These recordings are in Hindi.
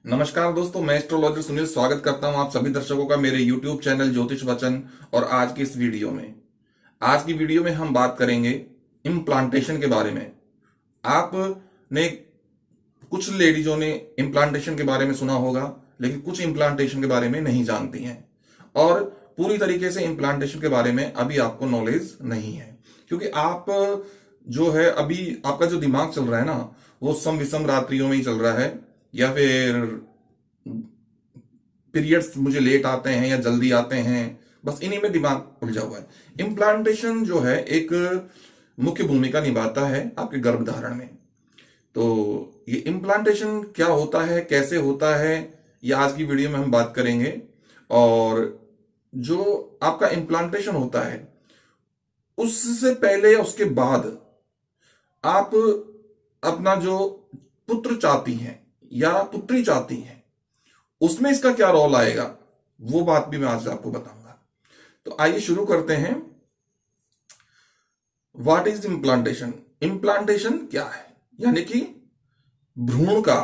नमस्कार दोस्तों, मैं एस्ट्रोलॉजर सुनील स्वागत करता हूं आप सभी दर्शकों का मेरे YouTube चैनल ज्योतिष वचन। और आज की इस वीडियो में हम बात करेंगे इम्प्लांटेशन के बारे में। आपने कुछ लेडीजों ने इम्प्लांटेशन के बारे में सुना होगा, लेकिन कुछ इम्प्लांटेशन के बारे में नहीं जानती हैं और पूरी तरीके से इम्प्लांटेशन के बारे में अभी आपको नॉलेज नहीं है, क्योंकि आप जो है अभी आपका जो दिमाग चल रहा है ना, वो सम विषम रात्रियों में ही चल रहा है, या फिर पीरियड्स मुझे लेट आते हैं या जल्दी आते हैं, बस इन्हीं में दिमाग उलझा हुआ है। इम्प्लांटेशन जो है एक मुख्य भूमिका निभाता है आपके गर्भधारण में। तो ये इम्प्लांटेशन क्या होता है, कैसे होता है, ये आज की वीडियो में हम बात करेंगे। और जो आपका इम्प्लांटेशन होता है उससे पहले या उसके बाद आप अपना जो पुत्र चाहती हैं या पुत्री चाहती हैं, उसमें इसका क्या रोल आएगा, वो बात भी मैं आज आपको बताऊंगा। तो आइए शुरू करते हैं। What is implantation? इम्प्लांटेशन क्या है, यानी कि भ्रूण का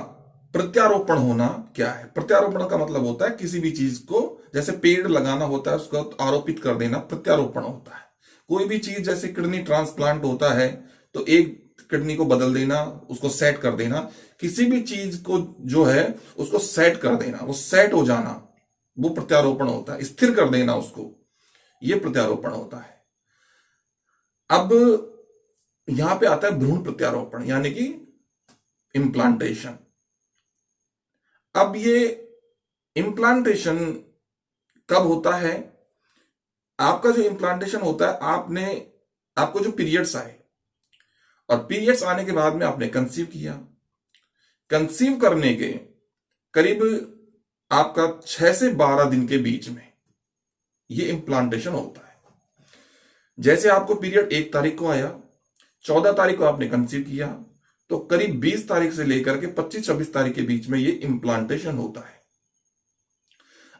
प्रत्यारोपण होना क्या है। प्रत्यारोपण का मतलब होता है किसी भी चीज को, जैसे पेड़ लगाना होता है उसको आरोपित कर देना, प्रत्यारोपण होता है। कोई भी चीज जैसे किडनी ट्रांसप्लांट होता है तो एक किडनी को बदल देना, उसको सेट कर देना। किसी भी चीज को जो है उसको सेट कर देना, वो सेट हो जाना, वो प्रत्यारोपण होता है। स्थिर कर देना उसको, ये प्रत्यारोपण होता है। अब यहां पे आता है भ्रूण प्रत्यारोपण, यानी कि इम्प्लांटेशन। अब ये इम्प्लांटेशन कब होता है? आपका जो इम्प्लांटेशन होता है, आपको जो पीरियड्स आए और पीरियड्स आने के बाद में आपने कंसीव किया। कंसीव करने के करीब आपका 6 से 12 दिन के बीच में ये इम्प्लांटेशन होता है। जैसे आपको पीरियड 1 तारीख को आया, 14 तारीख को आपने कंसीव किया, तो करीब 20 तारीख से लेकर के 25-26 तारीख के बीच में ये इम्प्लांटेशन होता है।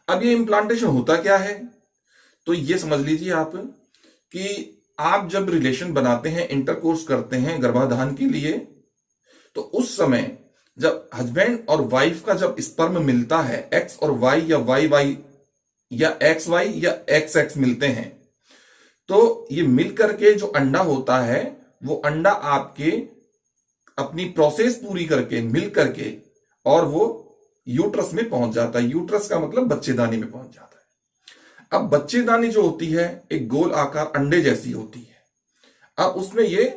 अब ये इम्प्लांटेशन होता क्या है, तो ये समझ लीजिए आप कि आप जब रिलेशन बनाते हैं, इंटरकोर्स करते हैं गर्भाधान के लिए, तो उस समय जब हस्बैंड और वाइफ का जब स्पर्म मिलता है, एक्स और वाई या वाई वाई या एक्स वाई या एक्स एक्स मिलते हैं, तो ये मिलकर के जो अंडा होता है, वो अंडा आपके अपनी प्रोसेस पूरी करके मिल करके और वो यूट्रस में पहुंच जाता है। यूट्रस का मतलब बच्चेदानी में पहुंच जाता है। अब बच्चेदानी जो होती है एक गोल आकार अंडे जैसी होती है। अब उसमें ये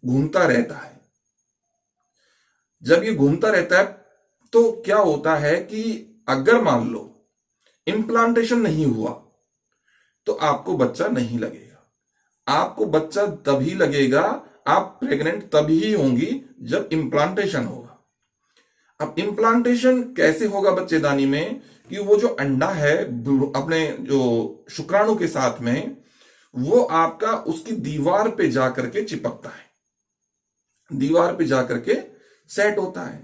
घूमता रहता है। जब ये घूमता रहता है तो क्या होता है कि अगर मान लो इम्प्लांटेशन नहीं हुआ तो आपको बच्चा नहीं लगेगा। आपको बच्चा तभी लगेगा, आप प्रेग्नेंट तभी होंगी जब इम्प्लांटेशन होगा। अब इम्प्लांटेशन कैसे होगा बच्चेदानी में, कि वो जो अंडा है अपने जो शुक्राणु के साथ में, वो आपका उसकी दीवार पे जाकर के चिपकता है, दीवार पे जाकर के सेट होता है।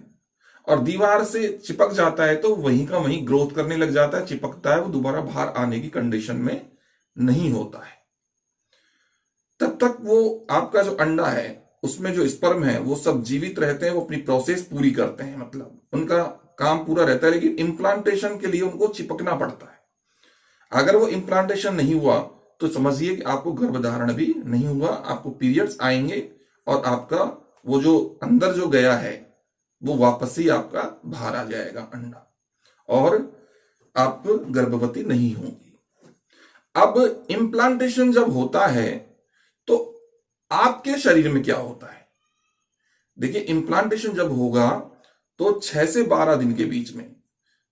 और दीवार से चिपक जाता है तो वहीं का वहीं ग्रोथ करने लग जाता है, चिपकता है, वो दोबारा बाहर आने की कंडीशन में नहीं होता है। तब तक वो आपका जो अंडा है उसमें जो स्पर्म है वो सब जीवित रहते हैं, वो अपनी प्रोसेस पूरी करते हैं, मतलब उनका काम पूरा रहता है। लेकिन इम्प्लांटेशन के लिए उनको चिपकना पड़ता है। अगर वो इम्प्लांटेशन नहीं हुआ तो समझिए कि आपको गर्भधारण भी नहीं हुआ, आपको पीरियड्स आएंगे और आपका वो जो अंदर जो गया है वो वापस ही आपका बाहर आ जाएगा अंडा, और आप गर्भवती नहीं होंगी। अब इम्प्लांटेशन जब होता है तो आपके शरीर में क्या होता है? देखिए, इम्प्लांटेशन जब होगा तो 6 से 12 दिन के बीच में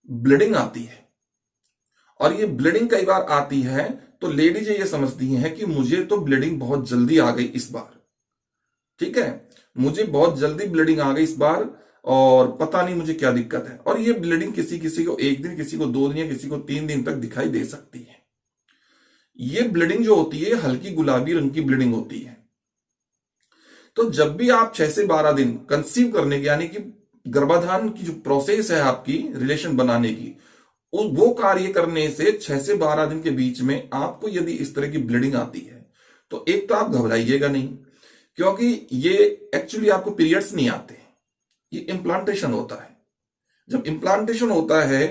ब्लीडिंग आती है। और ये ब्लीडिंग कई बार आती है तो लेडीज ये समझती हैं कि मुझे तो ब्लीडिंग बहुत जल्दी आ गई इस बार, ठीक है, मुझे बहुत जल्दी ब्लीडिंग आ गई इस बार और पता नहीं मुझे क्या दिक्कत है। और ये ब्लीडिंग किसी किसी को 1 दिन, किसी को 2 दिन या किसी को 3 दिन तक दिखाई दे सकती है। ये ब्लीडिंग जो होती है हल्की गुलाबी रंग की ब्लीडिंग होती है। तो जब भी आप 6 से 12 दिन कंसीव करने की, यानी कि गर्भाधान की जो प्रोसेस है आपकी रिलेशन बनाने की, वो कार्य करने से 6 से 12 दिन के बीच में आपको यदि इस तरह की ब्लीडिंग आती है तो एक तो आप घबराइएगा नहीं, क्योंकि ये एक्चुअली आपको पीरियड्स नहीं आते, ये इम्प्लांटेशन होता है। जब इम्प्लांटेशन होता है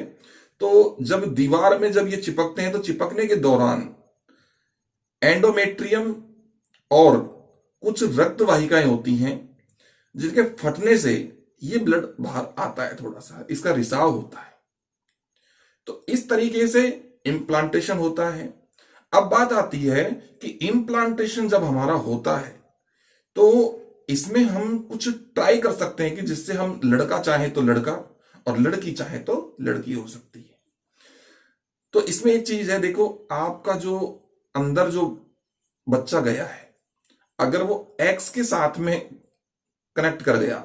तो जब दीवार में जब ये चिपकते हैं तो चिपकने के दौरान एंडोमेट्रियम और कुछ रक्त वाहिकाएं होती हैं जिनके फटने से ये ब्लड बाहर आता है, थोड़ा सा इसका रिसाव होता है। तो इस तरीके से इम्प्लांटेशन होता है। अब बात आती है कि इम्प्लांटेशन जब हमारा होता है तो इसमें हम कुछ ट्राई कर सकते हैं कि जिससे हम लड़का चाहे तो लड़का और लड़की चाहे तो लड़की हो सकती है। तो इसमें एक चीज है, देखो आपका जो अंदर जो बच्चा गया है, अगर वो एक्स के साथ में कनेक्ट कर गया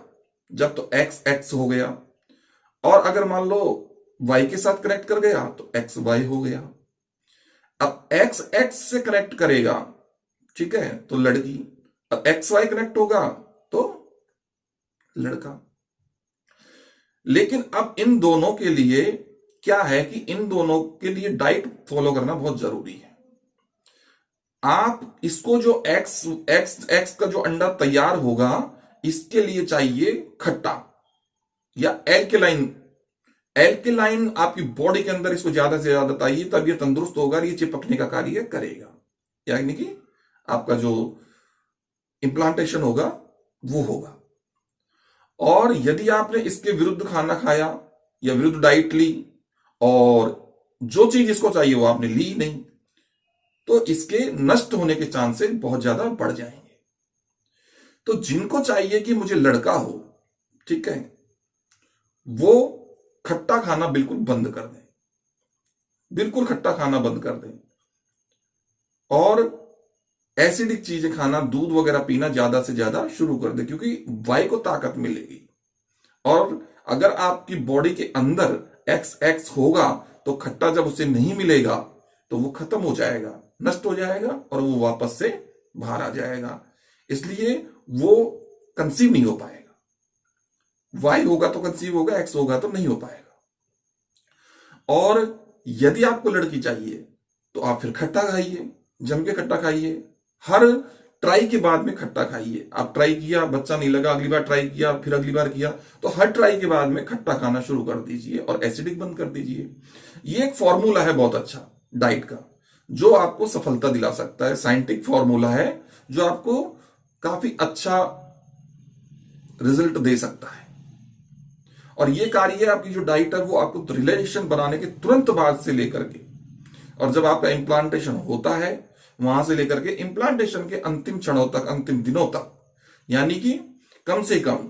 जब तो एक्स एक्स हो गया, और अगर मान लो वाई के साथ कनेक्ट कर गया तो एक्स वाई हो गया। अब एक्स एक्स से कनेक्ट करेगा, ठीक है, तो लड़की, अब एक्स वाई कनेक्ट होगा तो लड़का। लेकिन अब इन दोनों के लिए क्या है कि इन दोनों के लिए डाइट फॉलो करना बहुत जरूरी है। आप इसको जो एक्स एक्स एक्स का जो अंडा तैयार होगा इसके लिए चाहिए खट्टा या एल्केलाइन। एल्केलाइन आपकी बॉडी के अंदर इसको ज्यादा से ज्यादा चाहिए, तब ये तंदुरुस्त होगा, ये चिपकने का कार्य करेगा, यानी कि आपका जो इंप्लांटेशन होगा वो होगा। और यदि आपने इसके विरुद्ध खाना खाया या विरुद्ध डाइट ली और जो चीज इसको चाहिए वो आपने ली नहीं, तो इसके नष्ट होने के चांसेस बहुत ज्यादा बढ़ जाएंगे। तो जिनको चाहिए कि मुझे लड़का हो, ठीक है, वो खट्टा खाना बिल्कुल बंद कर दें, बिल्कुल खट्टा खाना बंद कर दें, और एसिडिक चीजें खाना, दूध वगैरह पीना ज्यादा से ज्यादा शुरू कर दें, क्योंकि वाई को ताकत मिलेगी। और अगर आपकी बॉडी के अंदर एक्स एक्स होगा तो खट्टा जब उसे नहीं मिलेगा तो वो खत्म हो जाएगा, नष्ट हो जाएगा और वो वापस से बाहर आ जाएगा, इसलिए वो कंसीव नहीं हो पाएगा। वाई होगा तो कंसीव होगा, एक्स होगा तो नहीं हो पाएगा। और यदि आपको लड़की चाहिए तो आप फिर खट्टा खाइए, जम के खट्टा खाइए, हर ट्राई के बाद में खट्टा खाइए। आप ट्राई किया, बच्चा नहीं लगा, अगली बार ट्राई किया, फिर अगली बार किया, तो हर ट्राई के बाद में खट्टा खाना शुरू कर दीजिए और एसिडिक बंद कर दीजिए। ये एक फॉर्मूला है बहुत अच्छा डाइट का, जो आपको सफलता दिला सकता है। साइंटिफिक फॉर्मूला है जो आपको काफी अच्छा रिजल्ट दे सकता है। और ये कार्य आपकी जो डाइट है वो आपको रिलेशन बनाने के तुरंत बाद से लेकर के, और जब आपका इम्प्लांटेशन होता है वहां से लेकर के इम्प्लांटेशन के अंतिम क्षणों तक, अंतिम दिनों तक, यानी कि कम से कम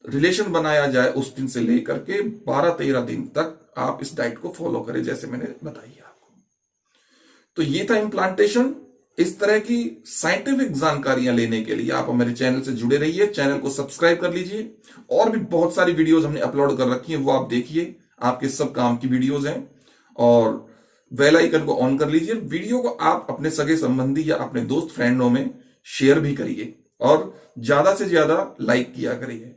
रिलेशन बनाया जाए उस दिन से लेकर के 12-13 दिन तक आप इस डाइट को फॉलो करें, जैसे मैंने बताई आपको। तो ये था इम्प्लांटेशन। इस तरह की साइंटिफिक जानकारियां लेने के लिए आप हमारे चैनल से जुड़े रहिए, चैनल को सब्सक्राइब कर लीजिए। और भी बहुत सारी वीडियोस हमने अपलोड कर रखी हैं, वो आप देखिए, आपके सब काम की वीडियोस हैं। और बेल आइकन को ऑन कर लीजिए। वीडियो को आप अपने सगे संबंधी या अपने दोस्त फ्रेंडों में शेयर भी करिए और ज्यादा से ज्यादा लाइक किया करिए।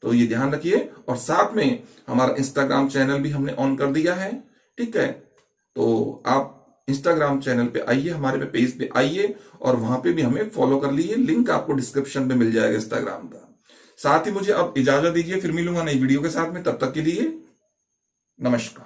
तो ये ध्यान रखिए। और साथ में हमारा इंस्टाग्राम चैनल भी हमने ऑन कर दिया है, ठीक है। तो आप इंस्टाग्राम चैनल पे आइए, हमारे पे पेज पे आइए और वहां पे भी हमें फॉलो कर लीजिए। लिंक आपको डिस्क्रिप्शन में मिल जाएगा इंस्टाग्राम का। साथ ही मुझे अब इजाजत दीजिए, फिर मिलूंगा नई वीडियो के साथ में। तब तक के लिए नमस्कार।